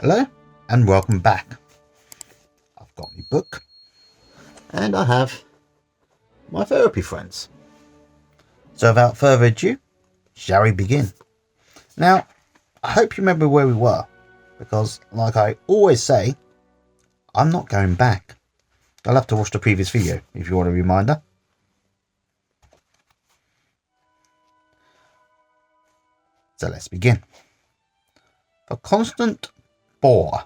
Hello and welcome back. I've got my book and I have my therapy friends. So without further ado, shall we begin? Now, I hope you remember where we were, because like I always say, I'm not going back. I'll have to watch the previous video if you want a reminder. So let's begin. The constant bore.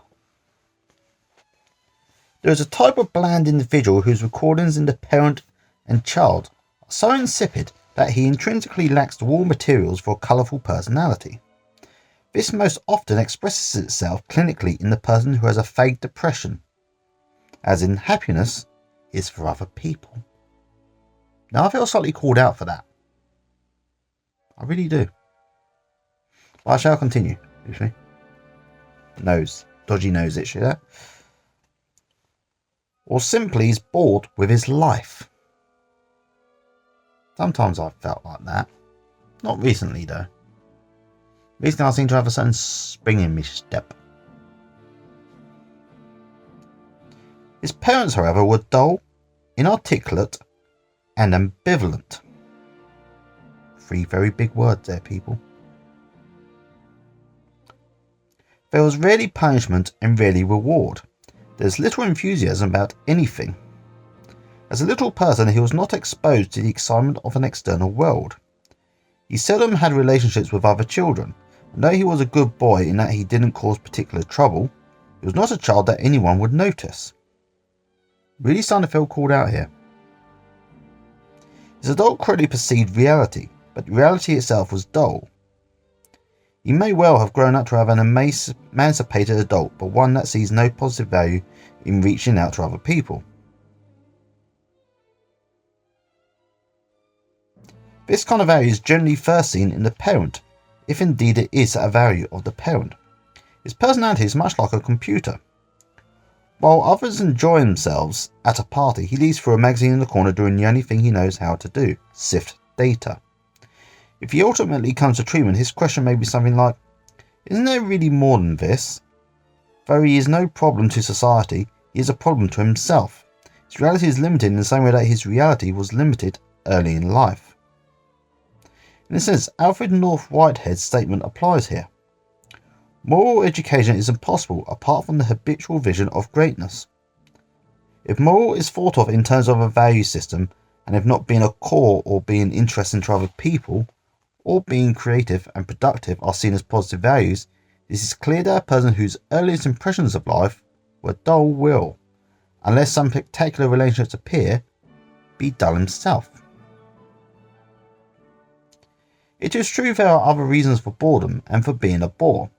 There is a type of bland individual whose recordings in the parent and child are so insipid that he intrinsically lacks the raw materials for a colourful personality. This most often expresses itself clinically in the person who has a vague depression, as in happiness is for other people. Now I feel slightly called out for that. I really do. But I shall continue, usually. Nose. Dodgy nose itchy there. Or simply is bored with his life. Sometimes I've felt like that. Not recently though. Recently I seem to have a certain spring in my step. His parents, however, were dull, inarticulate, and ambivalent. 3 very big words there, people. There was rarely punishment and rarely reward. There's little enthusiasm about anything. As a little person, he was not exposed to the excitement of an external world. He seldom had relationships with other children, and though he was a good boy in that he didn't cause particular trouble, he was not a child that anyone would notice. Really starting to feel called out here. His adult correctly perceived reality, but reality itself was dull. He may well have grown up to have an emancipated adult, but one that sees no positive value in reaching out to other people. This kind of value is generally first seen in the parent, if indeed it is a value of the parent. His personality is much like a computer. While others enjoy themselves at a party, he leaves for a magazine in the corner doing the only thing he knows how to do, sift data. If he ultimately comes to treatment, his question may be something like, isn't there really more than this? Though he is no problem to society, he is a problem to himself. His reality is limited in the same way that his reality was limited early in life. In a sense, Alfred North Whitehead's statement applies here. Moral education is impossible apart from the habitual vision of greatness. If moral is thought of in terms of a value system, and if not being a core or being interesting to other people, or being creative and productive are seen as positive values, this is clear that a person whose earliest impressions of life were dull will, unless some spectacular relationships appear, be dull himself. It is true there are other reasons for boredom and for being a bore.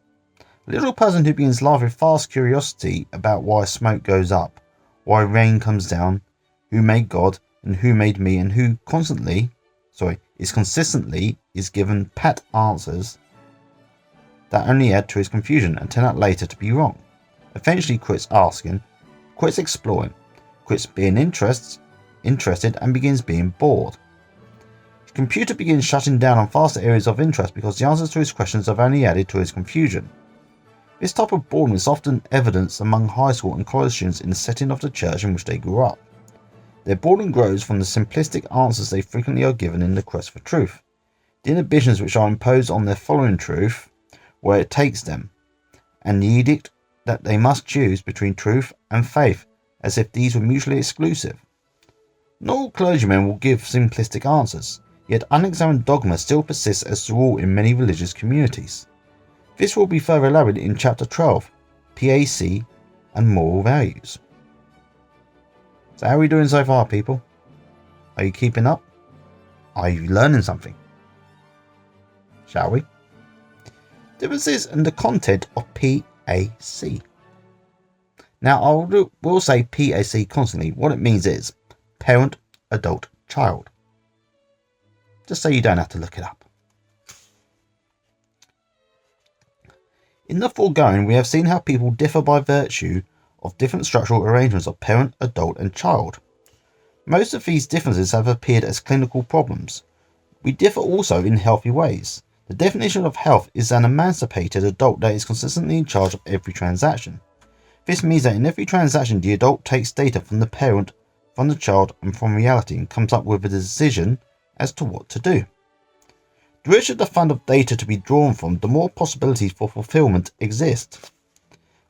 A little person who begins life with fast curiosity about why smoke goes up, why rain comes down, who made God and who made me, and who consistently is given pat answers that only add to his confusion and turn out later to be wrong. Eventually quits asking, quits exploring, quits being interested and begins being bored. His computer begins shutting down on faster areas of interest because the answers to his questions have only added to his confusion. This type of boredom is often evidenced among high school and college students in the setting of the church in which they grew up. Their boredom grows from the simplistic answers they frequently are given in the quest for truth, the inhibitions which are imposed on their following truth where it takes them, and the edict that they must choose between truth and faith as if these were mutually exclusive. Not all clergymen will give simplistic answers, yet unexamined dogma still persists as the rule in many religious communities. This will be further elaborated in Chapter 12, PAC and Moral Values. So how are we doing so far, people? Are you keeping up? Are you learning something? Shall we? Differences in the content of PAC. Now I will say PAC constantly. What it means is parent, adult, child. Just so you don't have to look it up. In the foregoing, we have seen how people differ by virtue of different structural arrangements of parent, adult, and child. Most of these differences have appeared as clinical problems. We differ also in healthy ways. The definition of health is an emancipated adult that is consistently in charge of every transaction. This means that in every transaction, the adult takes data from the parent, from the child, and from reality and comes up with a decision as to what to do. The richer the fund of data to be drawn from, the more possibilities for fulfillment exist.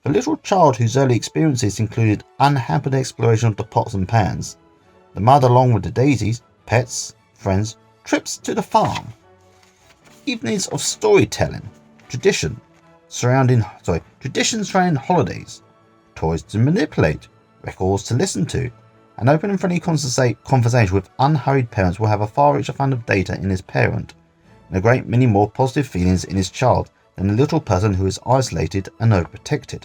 The little child whose early experiences included unhampered exploration of the pots and pans, the mud along with the daisies, pets, friends, trips to the farm, evenings of storytelling, traditions surrounding holidays, toys to manipulate, records to listen to. An open and friendly conversation with unhurried parents will have a far richer fund of data in his parent, and a great many more positive feelings in his child than the little person who is isolated and overprotected.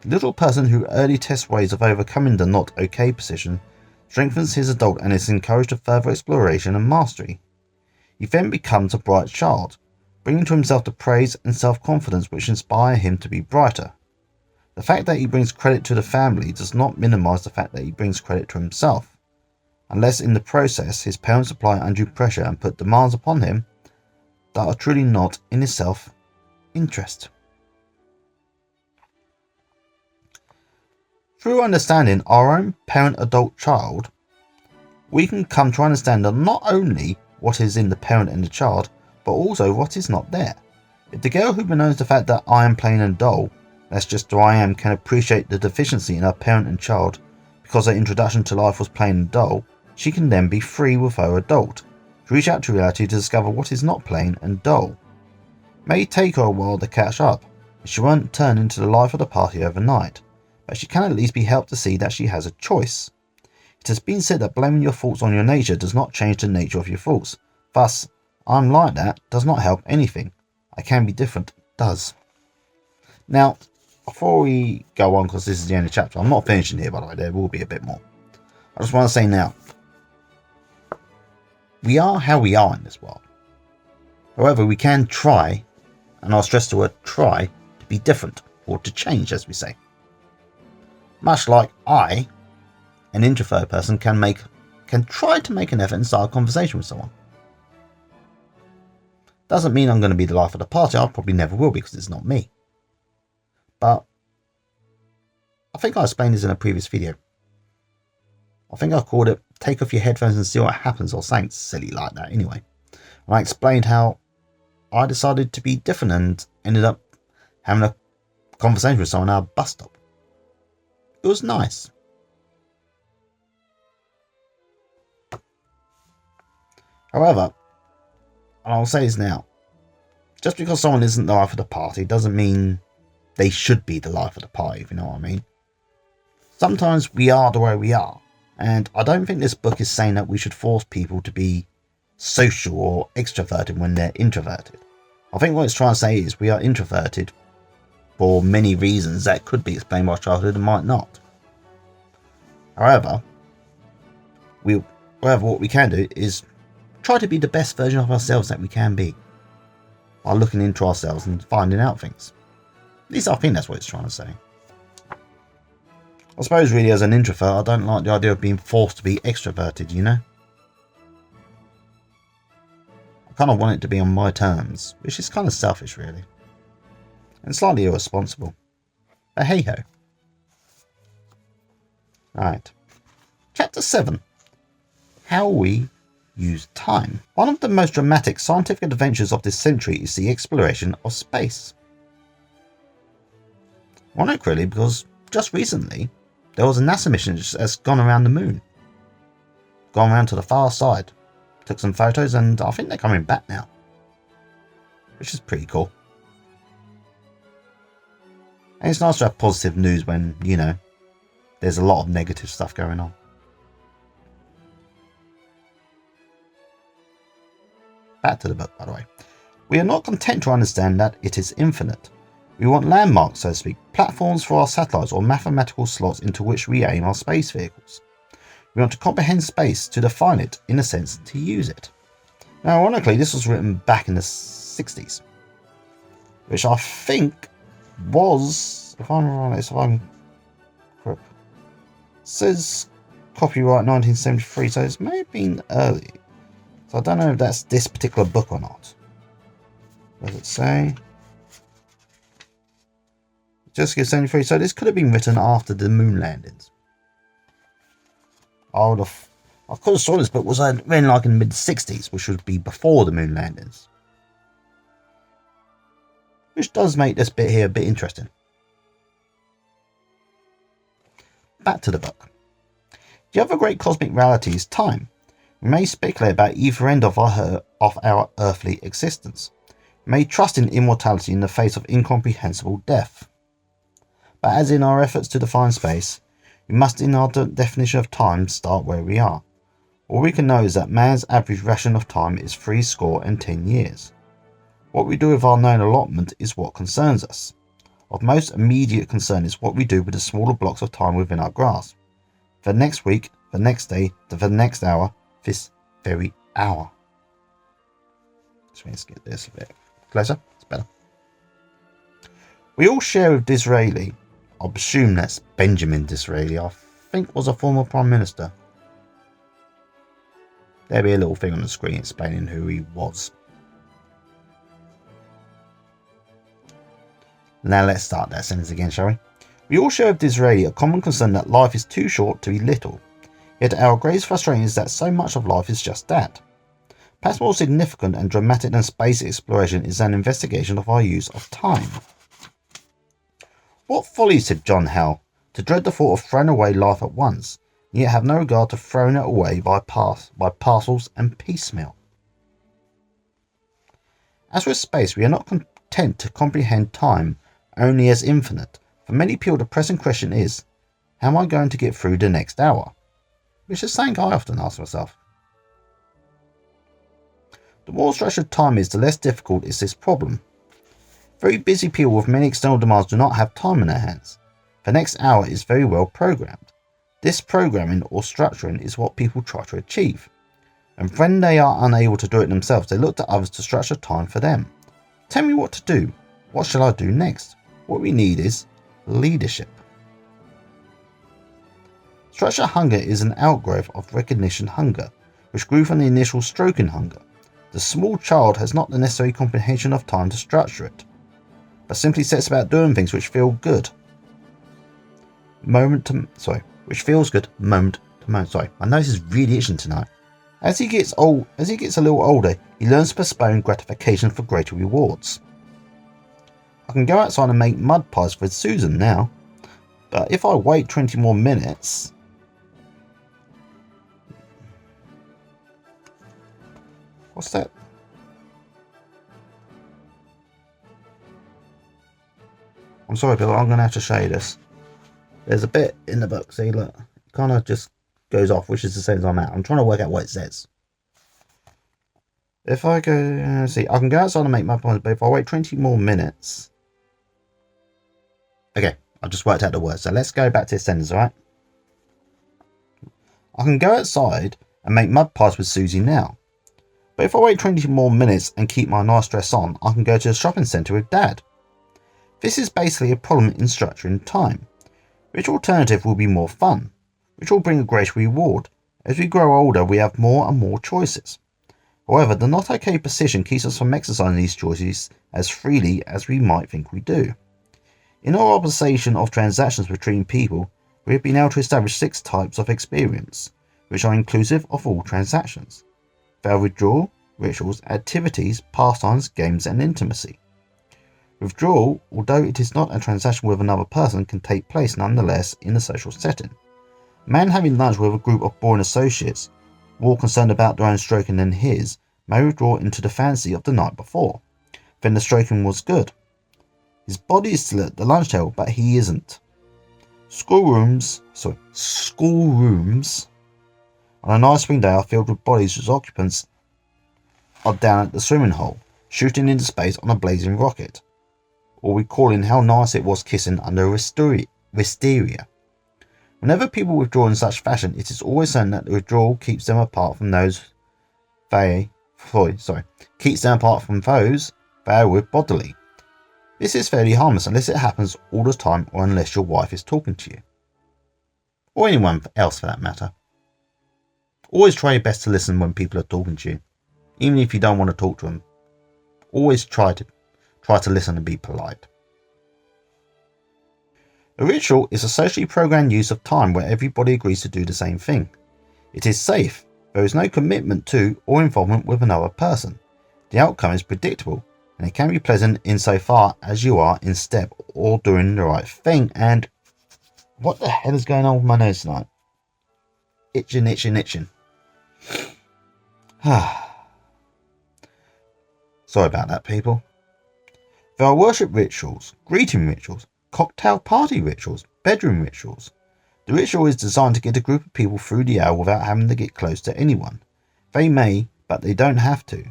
The little person who early tests ways of overcoming the not okay position strengthens his adult and is encouraged to further exploration and mastery. He then becomes a bright child, bringing to himself the praise and self-confidence which inspire him to be brighter. The fact that he brings credit to the family does not minimize the fact that he brings credit to himself, unless in the process his parents apply undue pressure and put demands upon him that are truly not in his self-interest. Through understanding our own parent-adult-child, we can come to understand that not only what is in the parent and the child, but also what is not there. If the girl who bemoans the fact that I am plain and dull, that's just who I am, can appreciate the deficiency in her parent and child because her introduction to life was plain and dull, she can then be free with her adult, to reach out to reality to discover what is not plain and dull. It may take her a while to catch up, and she won't turn into the life of the party overnight, but she can at least be helped to see that she has a choice. It has been said that blaming your faults on your nature does not change the nature of your faults. Thus, I'm like that does not help anything. I can be different does. Now, before we go on, because this is the end of the chapter, I'm not finishing here by the way, there will be a bit more. I just want to say now, we are how we are in this world. However, we can try, and I'll stress the word try, to be different, or to change as we say. Much like I, an introvert person, can try to make an effort and start a conversation with someone. Doesn't mean I'm going to be the life of the party. I probably never will because it's not me. But I think I explained this in a previous video. I think I called it take off your headphones and see what happens, or something silly like that anyway. And I explained how I decided to be different and ended up having a conversation with someone at a bus stop. It was nice. However, and I'll say this now, just because someone isn't the life of the party doesn't mean they should be the life of the party, if you know what I mean. Sometimes we are the way we are, and I don't think this book is saying that we should force people to be social or extroverted when they're introverted. I think what it's trying to say is we are introverted for many reasons that could be explained by childhood and might not. However, what we can do is try to be the best version of ourselves that we can be by looking into ourselves and finding out things. At least I think that's what it's trying to say. I suppose really as an introvert, I don't like the idea of being forced to be extroverted, you know? I kind of want it to be on my terms, which is kind of selfish really. And slightly irresponsible. But hey ho. Right. Chapter 7. How we use time. One of the most dramatic scientific adventures of this century is the exploration of space. Ironic really, because just recently there was a NASA mission that's gone around the moon. Gone around to the far side. Took some photos and I think they're coming back now. Which is pretty cool. And it's nice to have positive news when, you know, there's a lot of negative stuff going on. Back to the book, by the way. We are not content to understand that it is infinite. We want landmarks, so to speak, platforms for our satellites or mathematical slots into which we aim our space vehicles. We want to comprehend space, to define it, in a sense, to use it. Now, ironically, this was written back in the 60s, which I think was, if I'm honest, if I'm correct, says copyright 1973, so it may have been early. So I don't know if that's this particular book or not. What does it say? Jessica 73. So this could have been written after the moon landings. I could have saw this book was written like in the mid-60s, which would be before the moon landings. Which does make this bit here a bit interesting. Back to the book. The other great cosmic reality is time. We may speculate about either end of our earthly existence. We may trust in immortality in the face of incomprehensible death. But as in our efforts to define space, we must in our definition of time start where we are. All we can know is that man's average ration of time is 70 years. What we do with our known allotment is what concerns us. Of most immediate concern is what we do with the smaller blocks of time within our grasp. For the next week, the next day, for the next hour, this very hour. Let's get this a bit closer, it's better. We all share with Disraeli, I presume that's Benjamin Disraeli, I think was a former Prime Minister. There'll be a little thing on the screen explaining who he was. Now let's start that sentence again, shall we? We all share with Disraeli a common concern that life is too short to be little. Yet our greatest frustration is that so much of life is just that. Perhaps more significant and dramatic than space exploration is an investigation of our use of time. What folly, said John Howe, to dread the thought of throwing away life at once, and yet have no regard to throwing it away by parcels and piecemeal. As with space, we are not content to comprehend time only as infinite. For many people, the pressing question is, how am I going to get through the next hour? Which is something I often ask myself. The more structured time is, the less difficult is this problem. Very busy people with many external demands do not have time in their hands. The next hour is very well programmed. This programming or structuring is what people try to achieve. And when they are unable to do it themselves, they look to others to structure time for them. Tell me what to do. What shall I do next? What we need is leadership. Structure hunger is an outgrowth of recognition hunger, which grew from the initial stroking hunger. The small child has not the necessary comprehension of time to structure it, but simply sets about doing things which feel good. Which feels good moment to moment. Sorry, my nose is really itching tonight. As he gets a little older, he learns to postpone gratification for greater rewards. I can go outside and make mud pies with Susan now, but if I wait 20 more minutes... What's that? I'm sorry, Bill, I'm going to have to show you this. There's a bit in the book, see, look, it kind of just goes off, which is the same as I'm at. I'm trying to work out what it says. If I go, see, I can go outside and make mud pies, but if I wait 20 more minutes... Okay, I just worked out the words, so let's go back to this sentence, alright? I can go outside and make mud pies with Susie now. But if I wait 20 more minutes and keep my nice dress on, I can go to the shopping centre with Dad. This is basically a problem in structuring time. Which alternative will be more fun? Which will bring a greater reward? As we grow older, we have more and more choices. However, the not okay position keeps us from exercising these choices as freely as we might think we do. In our observation of transactions between people, we have been able to establish 6 types of experience, which are inclusive of all transactions. They are withdrawal, rituals, activities, pastimes, games, and intimacy. Withdrawal, although it is not a transaction with another person, can take place nonetheless in a social setting. A man having lunch with a group of boring associates, more concerned about their own stroking than his, may withdraw into the fancy of the night before. Then the stroking was good. His body is still at the lunch table, but he isn't. Schoolrooms on a nice spring day are filled with bodies whose occupants are down at the swimming hole, shooting into space on a blazing rocket, or recalling how nice it was kissing under a wisteria. Whenever people withdraw in such fashion, it is always certain that the withdrawal keeps them apart from those they are with bodily. This is fairly harmless unless it happens all the time or unless your wife is talking to you. Or anyone else for that matter. Always try your best to listen when people are talking to you, even if you don't want to talk to them. always try to listen and be polite. A ritual is a socially programmed use of time where everybody agrees to do the same thing. It is safe. There is no commitment to or involvement with another person. The outcome is predictable, and it can be pleasant insofar as you are in step or doing the right thing. And what the hell is going on with my nose tonight? Itching. Sorry about that, people. There are worship rituals, greeting rituals, cocktail party rituals, bedroom rituals. The ritual is designed to get a group of people through the hour without having to get close to anyone. They may, but they don't have to.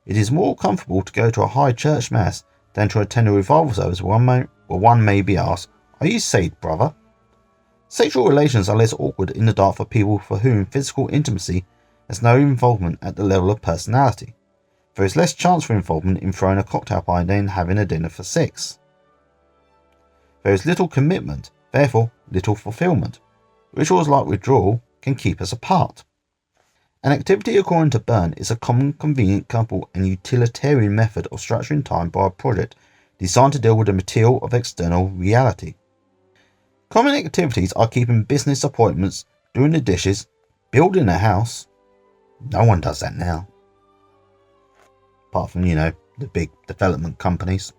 It is more comfortable to go to a high church mass than to attend a revival service where one may be asked, "Are you saved, brother?" Sexual relations are less awkward in the dark for people for whom physical intimacy has no involvement at the level of personality. There is less chance for involvement in throwing a cocktail party than in having a dinner for six. There is little commitment, therefore little fulfillment. Rituals like withdrawal can keep us apart. An activity, according to Byrne, is a common, convenient, comfortable and utilitarian method of structuring time by a project designed to deal with the material of external reality. Common activities are keeping business appointments, doing the dishes, building a house. No one does that now. Apart from, the big development companies.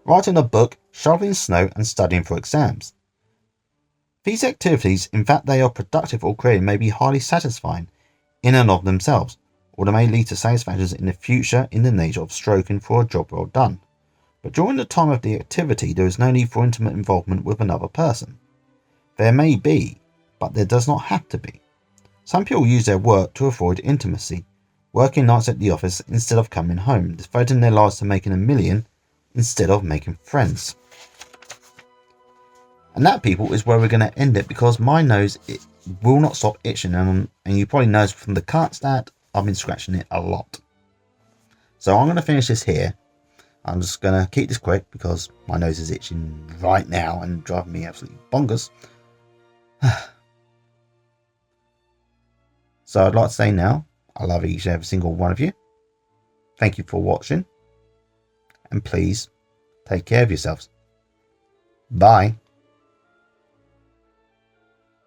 Writing a book, shoveling snow and studying for exams. These activities, in fact they are productive or creative, may be highly satisfying in and of themselves, or they may lead to satisfactions in the future in the nature of stroking for a job well done. But during the time of the activity there is no need for intimate involvement with another person. There may be, but there does not have to be. Some people use their work to avoid intimacy, working nights at the office instead of coming home, devoting their lives to making a million instead of making friends. And that, people, is where we're going to end it, because my nose, it will not stop itching, and you probably noticed from the cuts that I've been scratching it a lot. So I'm going to finish this here. I'm just going to keep this quick because my nose is itching right now and driving me absolutely bonkers. So I'd like to say now, I love each and every single one of you. Thank you for watching. And please take care of yourselves. Bye.